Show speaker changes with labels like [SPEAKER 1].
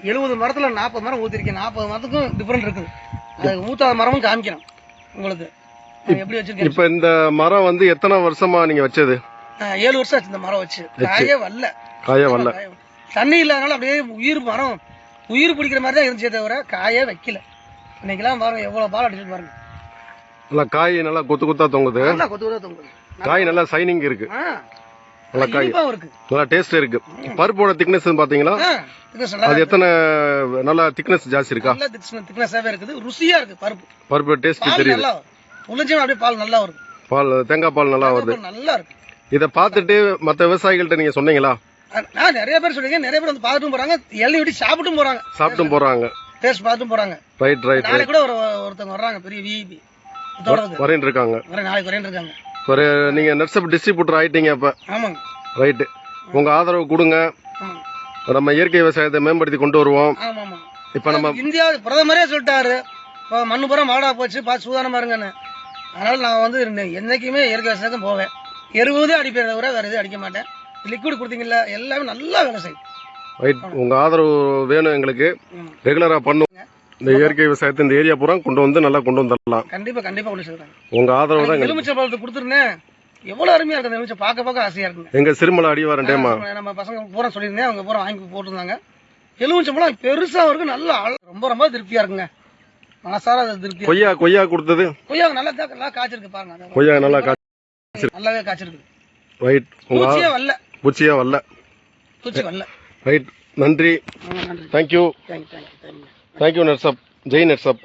[SPEAKER 1] 70 மரத்துல 40 மரம் ஊத்திருக்கேன். 40 மரத்துக்கும் டிஃபரெண்ட் இருக்குது. அது ஊத்தாத மரமும் காமிக்கணும் உங்களுக்கு. எப்படி வச்சிருக்கேன்?
[SPEAKER 2] இப்ப இந்த மரம் வந்து எத்தனை வருஷமா நீங்க வச்சது?
[SPEAKER 1] 7 வருஷம் ஆச்சு இந்த மரம் வச்சு. காயே வரல. தண்ணி இல்லாதனால அப்படியே மரம் உயிர் பிடிக்கிற மாதிரி தான் இருந்துச்சே தவிர காயே வைக்கல. இன்னைக்கெல்லாம் பாருங்க எவ்வளவு பால் அடிச்சுட்டு பாருங்க.
[SPEAKER 2] நல்லா காய் நல்லா கொத்து கொத்தா தொங்குது. காய் நல்லா சைனிங் இருக்கு. நல்லா காய் நல்லா டேஸ்ட் இருக்கு. பருப்போட திக்னஸ் பாத்தீங்களா? அது எத்தனை நல்லா திக்னஸ் ஜாஸ்தி இருக்கா?
[SPEAKER 1] நல்ல திக்னஸாவே இருக்குது. ருசியா இருக்கு
[SPEAKER 2] பருப்பு டேஸ்ட் தெரியுது.
[SPEAKER 1] உலஞ்சம் அப்படியே பால் நல்லா வருது.
[SPEAKER 2] பால் தேங்காய் பால் நல்லா வருது.
[SPEAKER 1] நல்லா இருக்கு.
[SPEAKER 2] இத பார்த்துட்டு மத்த விவசாயிகள்ட்ட நீங்க சொன்னீங்களா?
[SPEAKER 1] நான் நிறைய பேர் சொல்றீங்க. நிறைய பேர் வந்து பார்த்துட்டும் போறாங்க. எள்ளி வெட்டி சாப்பிட்டும் போறாங்க. டேஸ்ட் பார்த்துட்டும் போறாங்க.
[SPEAKER 2] ரைட்.
[SPEAKER 1] நாளைக்கு கூட ஒருத்தங்க வர்றாங்க பெரிய விஐபி
[SPEAKER 2] வரேன் இருக்காங்க.
[SPEAKER 1] நாளைக்கு வரேன் இருக்காங்க.
[SPEAKER 2] ஒரு நீங்க நட்சப் டிஸ்ட்ரிபியூட்டர் ஆயிட்டீங்க இப்ப.
[SPEAKER 1] ஆமாங்க.
[SPEAKER 2] ரைட். உங்க ஆதரவு கொடுங்க. நம்ம இயற்கை விவசாயத்தை மேம்படுத்தி கொண்டு வருவோம். இப்ப நம்ம
[SPEAKER 1] இந்தியா பிரதமரே சொல்லிட்டாரு மண்ணு பூரா மாடா போச்சு பார்த்து சூதானமா இருங்கன்னு. அதனால நான் வந்து என்னைக்குமே இயற்கை விவசாயத்தை போவேன். எருவதே அடிப்பேன் தவிர வேற எதுவும் அடிக்க மாட்டேன். லிக்விட் கொடுத்தீங்கல்ல எல்லாமே நல்லா வேலை செய்யும்.
[SPEAKER 2] ரைட். உங்க ஆதரவு வேணும் எங்களுக்கு. ரெகுலரா பண்ணுங்க. இந்த இயற்கை விவசாயத்தை இந்த ஏரியா பூரா கொண்டு வந்துடலாம்.
[SPEAKER 1] கண்டிப்பா கொண்டு சொல்றேன்.
[SPEAKER 2] உங்க ஆதரவு தான்.
[SPEAKER 1] எலுமிச்சை பழத்தை கொடுத்துருந்தேன். எவ்வளவு அருமையா இருக்கு. எலுமிச்சை பார்க்க ஆசையா இருக்குங்க.
[SPEAKER 2] எங்க சிறுமலை அடிவாரம் டேமா
[SPEAKER 1] நம்ம பசங்க பூரா சொல்லியிருந்தேன். அவங்க பூரா வாங்கி போட்டுருந்தாங்க. எலுமிச்சை பழம் பெருசா இருக்கு. நல்லா ரொம்ப திருப்தியா இருக்குங்க. மனசார திருப்தி.
[SPEAKER 2] கொய்யா கொடுத்தது.
[SPEAKER 1] கொய்யா நல்லா காய்ச்சிருக்கு பாருங்க.
[SPEAKER 2] கொய்யா நல்லா
[SPEAKER 1] நல்லாவே காய்ச்சிருக்கு.
[SPEAKER 2] ரைட். பூச்சியே வரல. ரைட். நன்றி. தேங்க்யூ நட்சப். ஜெய் நட்சப்.